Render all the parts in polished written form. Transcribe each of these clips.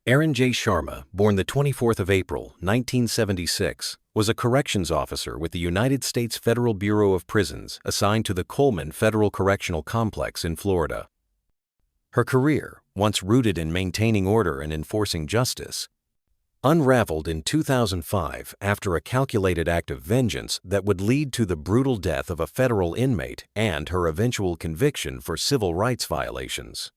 Erin J. Sharma, born the 24th of April, 1976, was a corrections officer with the United States Federal Bureau of Prisons assigned to the Coleman Federal Correctional Complex in Florida. Her career, once rooted in maintaining order and enforcing justice, unraveled in 2005 after a calculated act of vengeance that would lead to the brutal death of a federal inmate and her eventual conviction for civil rights violations.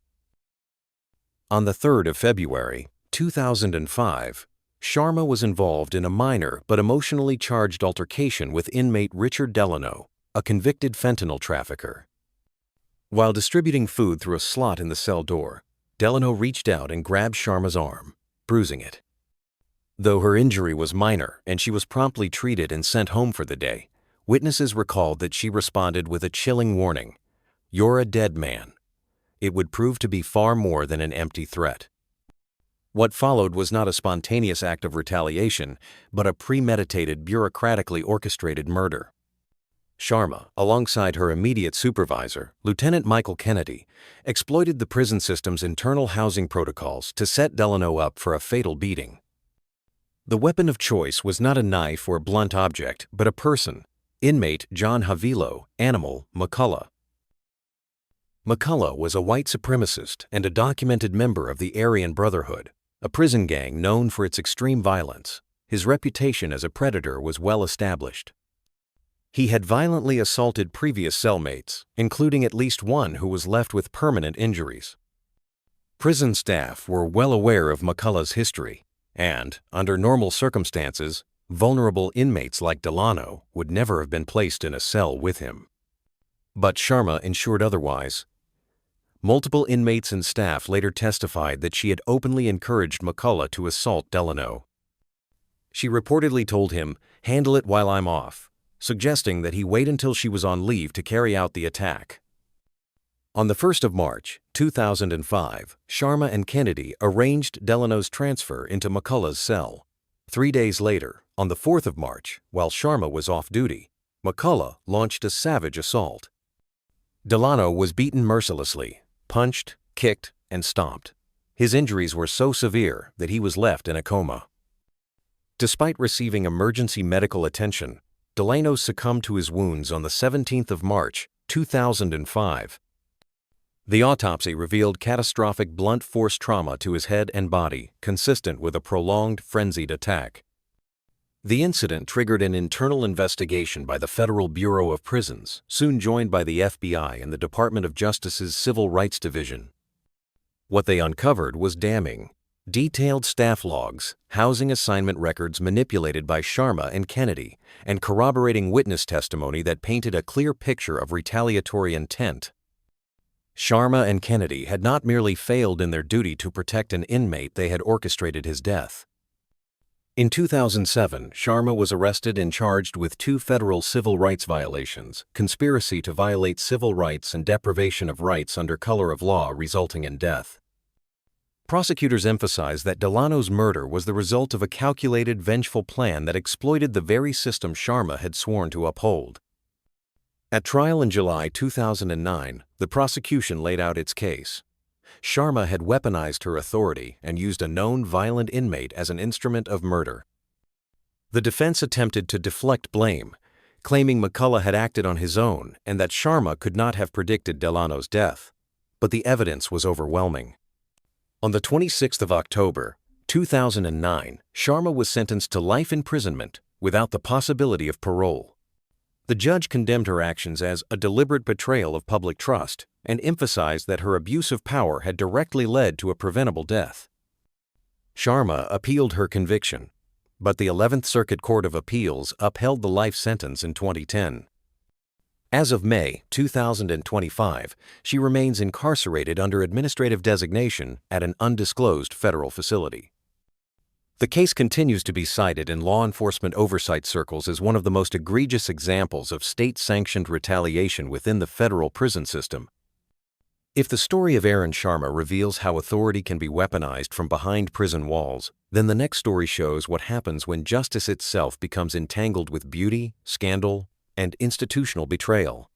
On the 3rd of February, 2005, Sharma was involved in a minor but emotionally charged altercation with inmate Richard Delano, a convicted fentanyl trafficker. While distributing food through a slot in the cell door, Delano reached out and grabbed Sharma's arm, bruising it. Though her injury was minor and she was promptly treated and sent home for the day, witnesses recalled that she responded with a chilling warning, "You're a dead man." It would prove to be far more than an empty threat. What followed was not a spontaneous act of retaliation, but a premeditated, bureaucratically orchestrated murder. Sharma, alongside her immediate supervisor, Lieutenant Michael Kennedy, exploited the prison system's internal housing protocols to set Delano up for a fatal beating. The weapon of choice was not a knife or blunt object, but a person, inmate John Havilo, animal McCullough. McCullough was a white supremacist and a documented member of the Aryan Brotherhood, a prison gang known for its extreme violence. His reputation as a predator was well established. He had violently assaulted previous cellmates, including at least one who was left with permanent injuries. Prison staff were well aware of McCullough's history, and, under normal circumstances, vulnerable inmates like Delano would never have been placed in a cell with him. But Sharma ensured otherwise. Multiple inmates and staff later testified that she had openly encouraged McCullough to assault Delano. She reportedly told him, "Handle it while I'm off," suggesting that he wait until she was on leave to carry out the attack. On the 1st of March, 2005, Sharma and Kennedy arranged Delano's transfer into McCullough's cell. 3 days later, on the 4th of March, while Sharma was off duty, McCullough launched a savage assault. Delano was beaten mercilessly, punched, kicked, and stomped. His injuries were so severe that he was left in a coma. Despite receiving emergency medical attention, Delano succumbed to his wounds on the 17th of March, 2005. The autopsy revealed catastrophic blunt force trauma to his head and body, consistent with a prolonged, frenzied attack. The incident triggered an internal investigation by the Federal Bureau of Prisons, soon joined by the FBI and the Department of Justice's Civil Rights Division. What they uncovered was damning. Detailed staff logs, housing assignment records manipulated by Sharma and Kennedy, and corroborating witness testimony that painted a clear picture of retaliatory intent. Sharma and Kennedy had not merely failed in their duty to protect an inmate, they had orchestrated his death. In 2007, Sharma was arrested and charged with 2 federal civil rights violations, conspiracy to violate civil rights and deprivation of rights under color of law resulting in death. Prosecutors emphasized that Delano's murder was the result of a calculated, vengeful plan that exploited the very system Sharma had sworn to uphold. At trial in July 2009, the prosecution laid out its case. Sharma had weaponized her authority and used a known violent inmate as an instrument of murder. The defense attempted to deflect blame, claiming McCullough had acted on his own and that Sharma could not have predicted Delano's death. But the evidence was overwhelming. On the 26th of October, 2009, Sharma was sentenced to life imprisonment without the possibility of parole. The judge condemned her actions as a deliberate betrayal of public trust and emphasized that her abuse of power had directly led to a preventable death. Sharma appealed her conviction, but the 11th Circuit Court of Appeals upheld the life sentence in 2010. As of May 2025, she remains incarcerated under administrative designation at an undisclosed federal facility. The case continues to be cited in law enforcement oversight circles as one of the most egregious examples of state-sanctioned retaliation within the federal prison system. If the story of Erin Sharma reveals how authority can be weaponized from behind prison walls, then the next story shows what happens when justice itself becomes entangled with beauty, scandal, and institutional betrayal.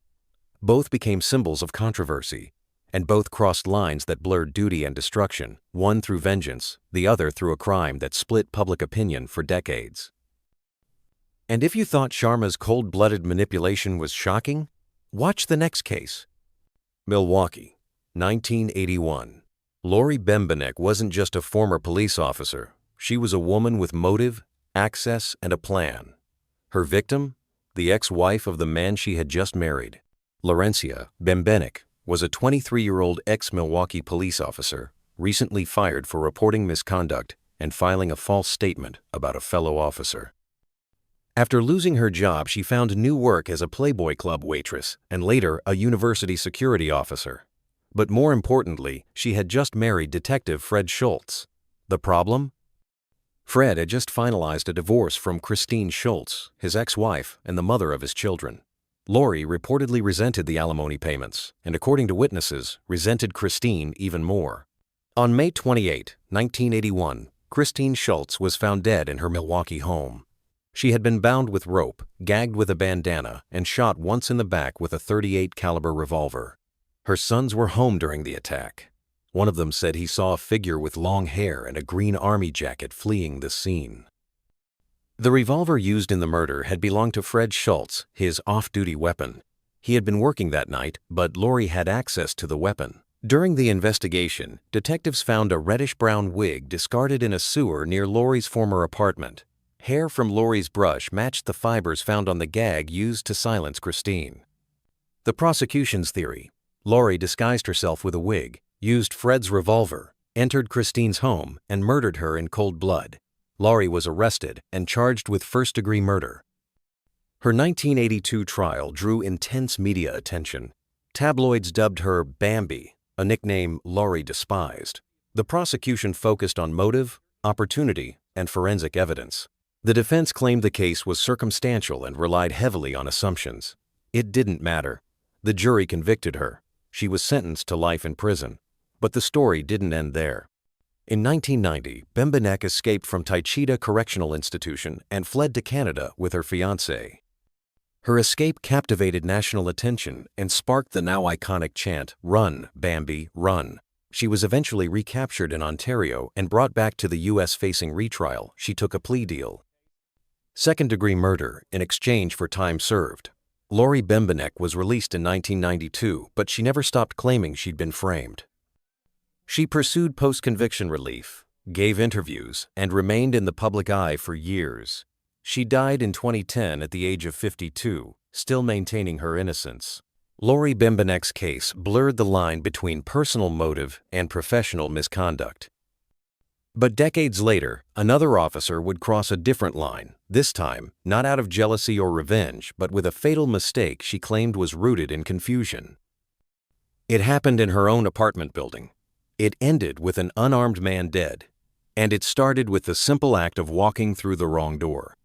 Both became symbols of controversy, and both crossed lines that blurred duty and destruction, one through vengeance, the other through a crime that split public opinion for decades. And if you thought Sharma's cold-blooded manipulation was shocking, watch the next case. Milwaukee, 1981. Laurie Bembenek wasn't just a former police officer. She was a woman with motive, access, and a plan. Her victim? The ex-wife of the man she had just married. Laurencia Bembenek was a 23-year-old ex-Milwaukee police officer, recently fired for reporting misconduct and filing a false statement about a fellow officer. After losing her job, she found new work as a Playboy Club waitress and later a university security officer. But more importantly, she had just married Detective Fred Schultz. The problem? Fred had just finalized a divorce from Christine Schultz, his ex-wife and the mother of his children. Laurie reportedly resented the alimony payments and, according to witnesses, resented Christine even more. On May 28, 1981, Christine Schultz was found dead in her Milwaukee home. She had been bound with rope, gagged with a bandana, and shot once in the back with a .38 caliber revolver. Her sons were home during the attack. One of them said he saw a figure with long hair and a green army jacket fleeing the scene. The revolver used in the murder had belonged to Fred Schultz, his off-duty weapon. He had been working that night, but Laurie had access to the weapon. During the investigation, detectives found a reddish-brown wig discarded in a sewer near Laurie's former apartment. Hair from Laurie's brush matched the fibers found on the gag used to silence Christine. The prosecution's theory: Laurie disguised herself with a wig, used Fred's revolver, entered Christine's home, and murdered her in cold blood. Laurie was arrested and charged with first-degree murder. Her 1982 trial drew intense media attention. Tabloids dubbed her Bambi, a nickname Laurie despised. The prosecution focused on motive, opportunity, and forensic evidence. The defense claimed the case was circumstantial and relied heavily on assumptions. It didn't matter. The jury convicted her. She was sentenced to life in prison. But the story didn't end there. In 1990, Bembenek escaped from Taycheedah Correctional Institution and fled to Canada with her fiancé. Her escape captivated national attention and sparked the now iconic chant, "Run, Bambi, run." She was eventually recaptured in Ontario and brought back to the U.S. facing retrial. She took a plea deal. Second-degree murder in exchange for time served. Laurie Bembenek was released in 1992, but she never stopped claiming she'd been framed. She pursued post-conviction relief, gave interviews, and remained in the public eye for years. She died in 2010 at the age of 52, still maintaining her innocence. Laurie Bembenek's case blurred the line between personal motive and professional misconduct. But decades later, another officer would cross a different line, this time not out of jealousy or revenge, but with a fatal mistake she claimed was rooted in confusion. It happened in her own apartment building. It ended with an unarmed man dead, and it started with the simple act of walking through the wrong door.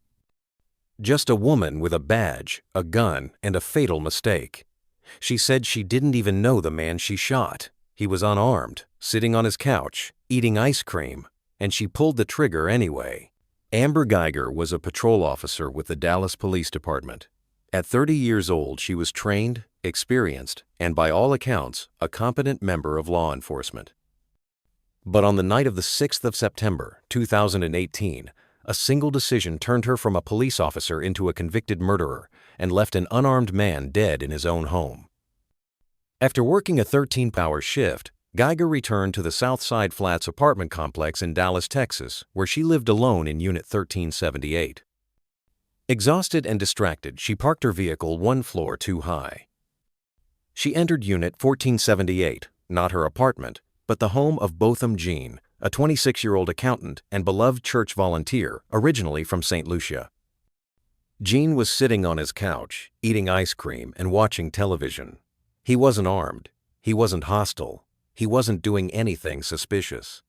Just a woman with a badge, a gun, and a fatal mistake. She said she didn't even know the man she shot. He was unarmed, sitting on his couch, eating ice cream, and she pulled the trigger anyway. Amber Geiger was a patrol officer with the Dallas Police Department. At 30 years old, she was trained, experienced, and by all accounts, a competent member of law enforcement. But on the night of the 6th of September, 2018, a single decision turned her from a police officer into a convicted murderer and left an unarmed man dead in his own home. After working a 13-hour shift, Geiger returned to the Southside Flats apartment complex in Dallas, Texas, where she lived alone in Unit 1378. Exhausted and distracted, she parked her vehicle one floor too high. She entered Unit 1478, not her apartment, but the home of Botham Jean, a 26-year-old accountant and beloved church volunteer, originally from St. Lucia. Jean was sitting on his couch, eating ice cream and watching television. He wasn't armed. He wasn't hostile. He wasn't doing anything suspicious.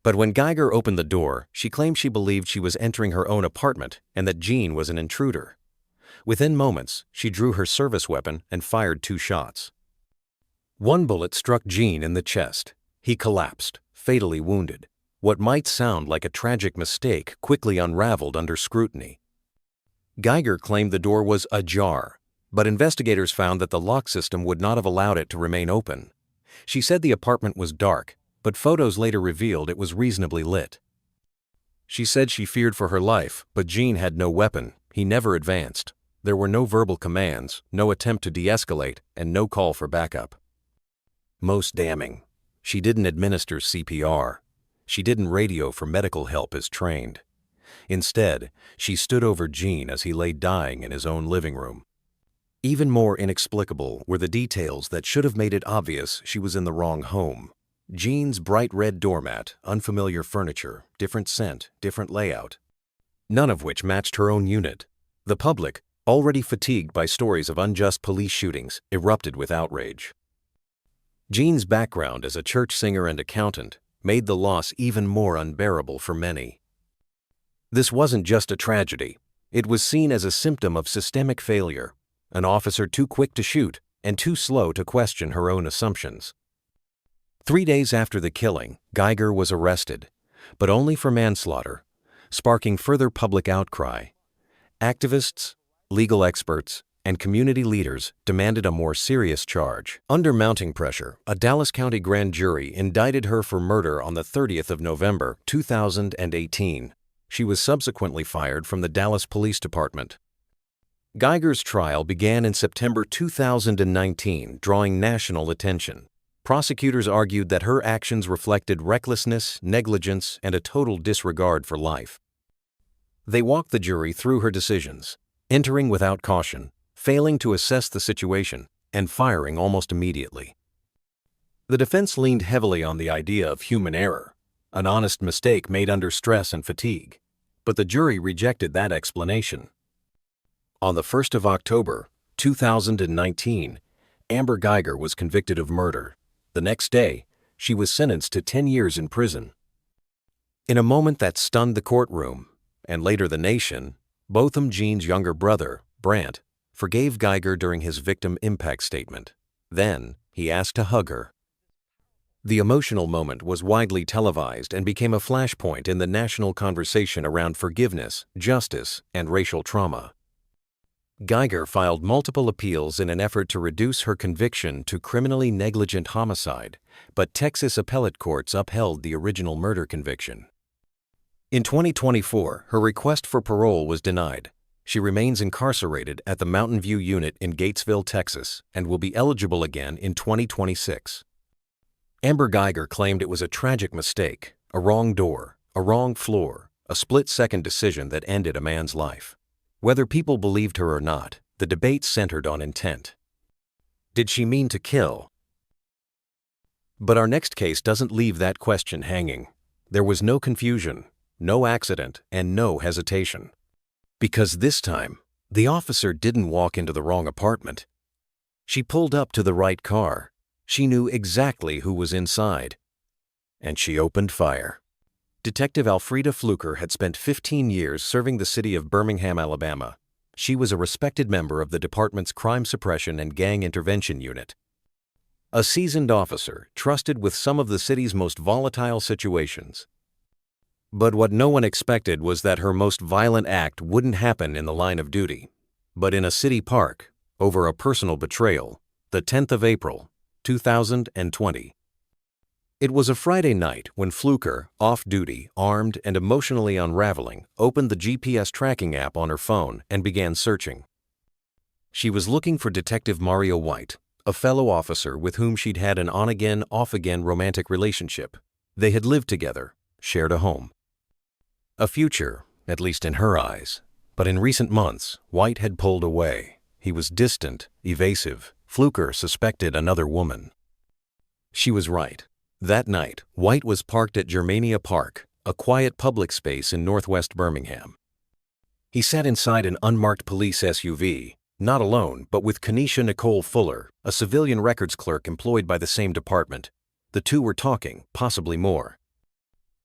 But when Geiger opened the door, she claimed she believed she was entering her own apartment and that Jean was an intruder. Within moments, she drew her service weapon and fired 2 shots. One bullet struck Jean in the chest. He collapsed, fatally wounded. What might sound like a tragic mistake quickly unraveled under scrutiny. Geiger claimed the door was ajar, but investigators found that the lock system would not have allowed it to remain open. She said the apartment was dark, but photos later revealed it was reasonably lit. She said she feared for her life, but Gene had no weapon. He never advanced. There were no verbal commands, no attempt to de-escalate, and no call for backup. Most damning, she didn't administer CPR. She didn't radio for medical help as trained. Instead, she stood over Gene as he lay dying in his own living room. Even more inexplicable were the details that should have made it obvious she was in the wrong home. Gene's bright red doormat, unfamiliar furniture, different scent, different layout. None of which matched her own unit. The public, already fatigued by stories of unjust police shootings, erupted with outrage. Gene's background as a church singer and accountant made the loss even more unbearable for many. This wasn't just a tragedy. It was seen as a symptom of systemic failure, an officer too quick to shoot and too slow to question her own assumptions. 3 days after the killing, Geiger was arrested, but only for manslaughter, sparking further public outcry. Activists, legal experts, and community leaders demanded a more serious charge. Under mounting pressure, a Dallas County grand jury indicted her for murder on the 30th of November, 2018. She was subsequently fired from the Dallas Police Department. Geiger's trial began in September 2019, drawing national attention. Prosecutors argued that her actions reflected recklessness, negligence, and a total disregard for life. They walked the jury through her decisions, entering without caution, failing to assess the situation, and firing almost immediately. The defense leaned heavily on the idea of human error, an honest mistake made under stress and fatigue, but the jury rejected that explanation. On the 1st of October, 2019, Amber Geiger was convicted of murder. The next day, she was sentenced to 10 years in prison. In a moment that stunned the courtroom, and later the nation, Botham Jean's younger brother, Brant, forgave Geiger during his victim impact statement. Then, he asked to hug her. The emotional moment was widely televised and became a flashpoint in the national conversation around forgiveness, justice, and racial trauma. Geiger filed multiple appeals in an effort to reduce her conviction to criminally negligent homicide, but Texas appellate courts upheld the original murder conviction. In 2024, her request for parole was denied. She remains incarcerated at the Mountain View Unit in Gatesville, Texas, and will be eligible again in 2026. Amber Geiger claimed it was a tragic mistake, a wrong door, a wrong floor, a split-second decision that ended a man's life. Whether people believed her or not, the debate centered on intent. Did she mean to kill? But our next case doesn't leave that question hanging. There was no confusion, no accident, and no hesitation. Because this time, the officer didn't walk into the wrong apartment. She pulled up to the right car. She knew exactly who was inside. And she opened fire. Detective Alfreda Fluker had spent 15 years serving the city of Birmingham, Alabama. She was a respected member of the department's Crime Suppression and Gang Intervention Unit. A seasoned officer trusted with some of the city's most volatile situations. But what no one expected was that her most violent act wouldn't happen in the line of duty, but in a city park, over a personal betrayal, the 10th of April, 2020. It was a Friday night when Fluker, off-duty, armed, and emotionally unraveling, opened the GPS tracking app on her phone and began searching. She was looking for Detective Mario White, a fellow officer with whom she'd had an on-again, off-again romantic relationship. They had lived together, shared a home. A future, at least in her eyes. But in recent months, White had pulled away. He was distant, evasive. Fluker suspected another woman. She was right. That night, White was parked at Germania Park, a quiet public space in northwest Birmingham. He sat inside an unmarked police SUV, not alone, but with Kenesha Nicole Fuller, a civilian records clerk employed by the same department. The two were talking, possibly more.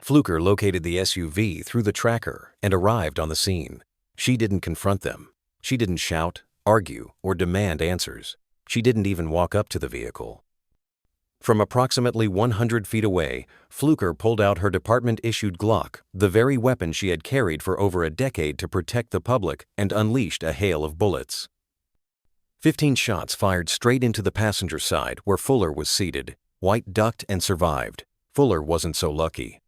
Fluker located the SUV through the tracker and arrived on the scene. She didn't confront them. She didn't shout, argue, or demand answers. She didn't even walk up to the vehicle. From approximately 100 feet away, Fluker pulled out her department-issued Glock, the very weapon she had carried for over a decade to protect the public, and unleashed a hail of bullets. 15 shots fired straight into the passenger side where Fuller was seated. White ducked and survived. Fuller wasn't so lucky.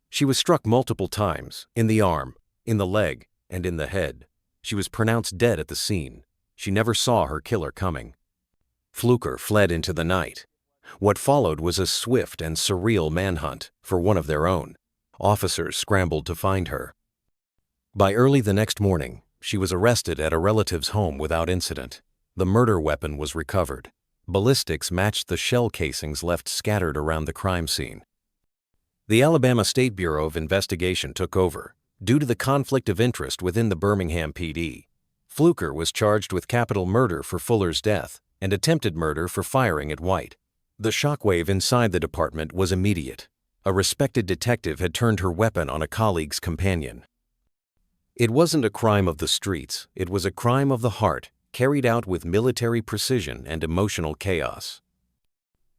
She was struck multiple times, in the arm, in the leg, and in the head. She was pronounced dead at the scene. She never saw her killer coming. Fluker fled into the night. What followed was a swift and surreal manhunt for one of their own. Officers scrambled to find her. By early the next morning, she was arrested at a relative's home without incident. The murder weapon was recovered. Ballistics matched the shell casings left scattered around the crime scene. The Alabama State Bureau of Investigation took over, due to the conflict of interest within the Birmingham PD. Fluker was charged with capital murder for Fuller's death and attempted murder for firing at White. The shockwave inside the department was immediate. A respected detective had turned her weapon on a colleague's companion. It wasn't a crime of the streets, it was a crime of the heart, carried out with military precision and emotional chaos.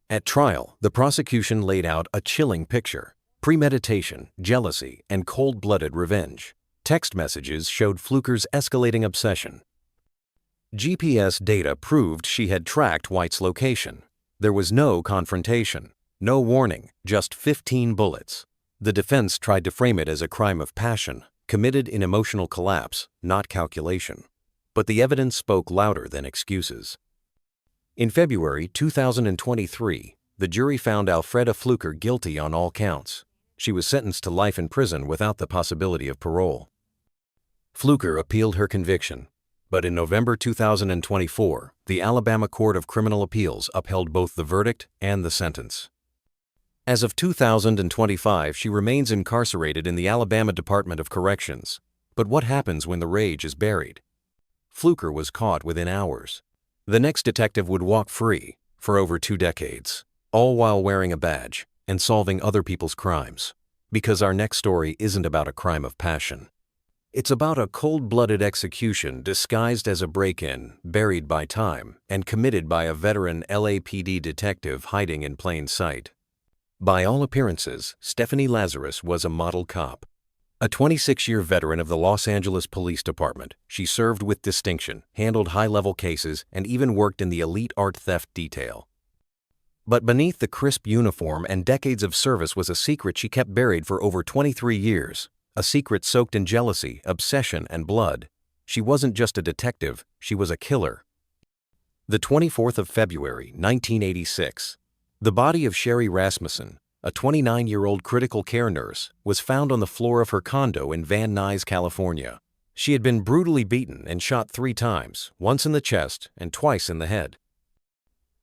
At trial, the prosecution laid out a chilling picture: premeditation, jealousy, and cold-blooded revenge. Text messages showed Fluker's escalating obsession. GPS data proved she had tracked White's location. There was no confrontation, no warning, just 15 bullets. The defense tried to frame it as a crime of passion, committed in emotional collapse, not calculation. But the evidence spoke louder than excuses. In February 2023, the jury found Alfreda Fluker guilty on all counts. She was sentenced to life in prison without the possibility of parole. Fluker appealed her conviction, but in November 2024, the Alabama Court of Criminal Appeals upheld both the verdict and the sentence. As of 2025, she remains incarcerated in the Alabama Department of Corrections. But what happens when the rage is buried? Fluker was caught within hours. The next detective would walk free for over 2 decades, all while wearing a badge and solving other people's crimes. Because our next story isn't about a crime of passion. It's about a cold-blooded execution disguised as a break-in, buried by time, and committed by a veteran LAPD detective hiding in plain sight. By all appearances, Stephanie Lazarus was a model cop. A 26-year veteran of the Los Angeles Police Department, she served with distinction, handled high-level cases, and even worked in the elite art theft detail. But beneath the crisp uniform and decades of service was a secret she kept buried for over 23 years. A secret soaked in jealousy, obsession, and blood. She wasn't just a detective, she was a killer. The 24th of February, 1986. The body of Sherry Rasmussen, a 29-year-old critical care nurse, was found on the floor of her condo in Van Nuys, California. She had been brutally beaten and shot 3 times, once in the chest and twice in the head.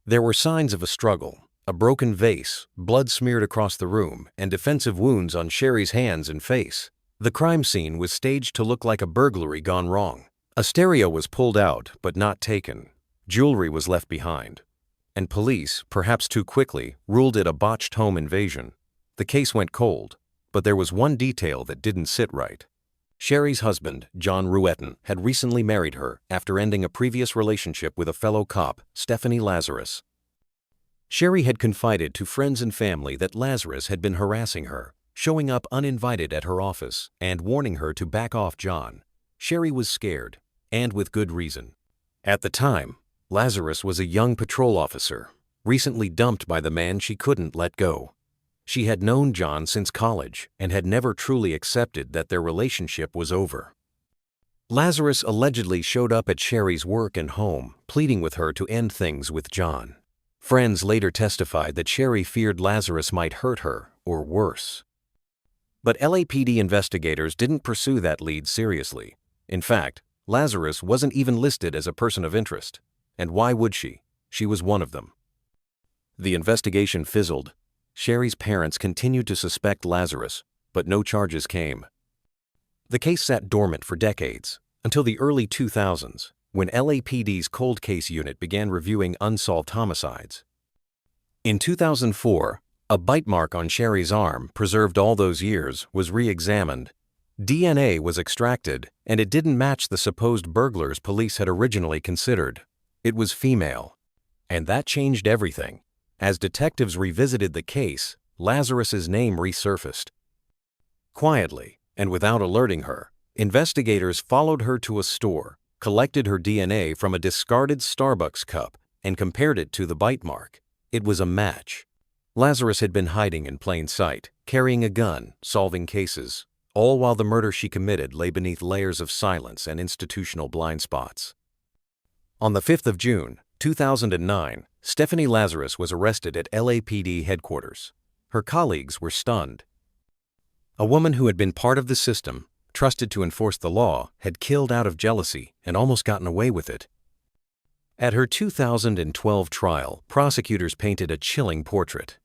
There were signs of a struggle: a broken vase, blood smeared across the room, and defensive wounds on Sherry's hands and face. The crime scene was staged to look like a burglary gone wrong. A stereo was pulled out, but not taken. Jewelry was left behind. And police, perhaps too quickly, ruled it a botched home invasion. The case went cold, but there was one detail that didn't sit right. Sherry's husband, John Ruetten, had recently married her after ending a previous relationship with a fellow cop, Stephanie Lazarus. Sherry had confided to friends and family that Lazarus had been harassing her, showing up uninvited at her office and warning her to back off John. Sherry was scared, and with good reason. At the time, Lazarus was a young patrol officer, recently dumped by the man she couldn't let go. She had known John since college and had never truly accepted that their relationship was over. Lazarus allegedly showed up at Sherry's work and home, pleading with her to end things with John. Friends later testified that Sherry feared Lazarus might hurt her, or worse. But LAPD investigators didn't pursue that lead seriously. In fact, Lazarus wasn't even listed as a person of interest. And why would she? She was one of them. The investigation fizzled. Sherry's parents continued to suspect Lazarus, but no charges came. The case sat dormant for decades, until the early 2000s, when LAPD's cold case unit began reviewing unsolved homicides. In 2004, a bite mark on Sherry's arm, preserved all those years, was re-examined. DNA was extracted, and it didn't match the supposed burglars police had originally considered. It was female. And that changed everything. As detectives revisited the case, Lazarus's name resurfaced. Quietly, and without alerting her, investigators followed her to a store, collected her DNA from a discarded Starbucks cup, and compared it to the bite mark. It was a match. Lazarus had been hiding in plain sight, carrying a gun, solving cases, all while the murder she committed lay beneath layers of silence and institutional blind spots. On the 5th of June, 2009, Stephanie Lazarus was arrested at LAPD headquarters. Her colleagues were stunned. A woman who had been part of the system, trusted to enforce the law, had killed out of jealousy and almost gotten away with it. At her 2012 trial, prosecutors painted a chilling portrait.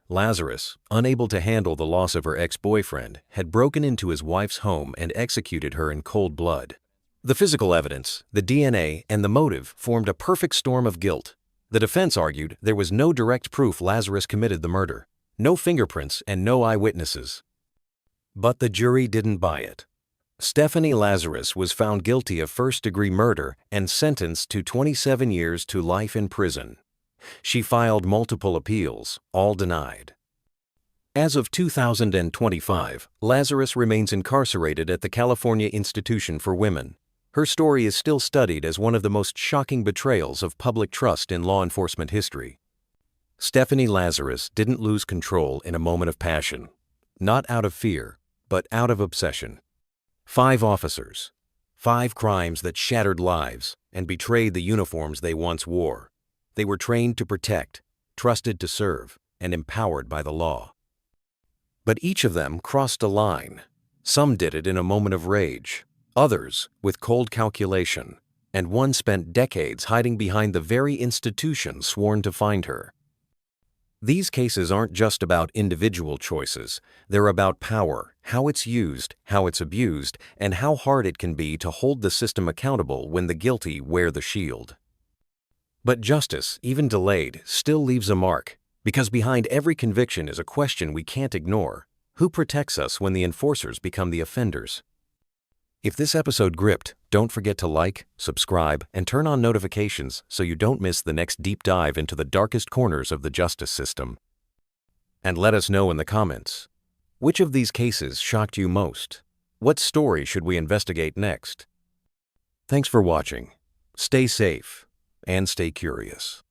Lazarus, unable to handle the loss of her ex-boyfriend, had broken into his wife's home and executed her in cold blood. The physical evidence, the DNA, and the motive formed a perfect storm of guilt. The defense argued there was no direct proof Lazarus committed the murder, no fingerprints and no eyewitnesses. But the jury didn't buy it. Stephanie Lazarus was found guilty of first-degree murder and sentenced to 27 years to life in prison. She filed multiple appeals, all denied. As of 2025, Lazarus remains incarcerated at the California Institution for Women. Her story is still studied as one of the most shocking betrayals of public trust in law enforcement history. Stephanie Lazarus didn't lose control in a moment of passion. Not out of fear, but out of obsession. 5 officers, 5 crimes that shattered lives and betrayed the uniforms they once wore. They were trained to protect, trusted to serve, and empowered by the law. But each of them crossed a line. Some did it in a moment of rage, others with cold calculation, and one spent decades hiding behind the very institution sworn to find her. These cases aren't just about individual choices. They're about power, how it's used, how it's abused, and how hard it can be to hold the system accountable when the guilty wear the shield. But justice, even delayed, still leaves a mark, because behind every conviction is a question we can't ignore. Who protects us when the enforcers become the offenders? If this episode gripped, don't forget to like, subscribe, and turn on notifications so you don't miss the next deep dive into the darkest corners of the justice system. And let us know in the comments, which of these cases shocked you most? What story should we investigate next? Thanks for watching. Stay safe and stay curious.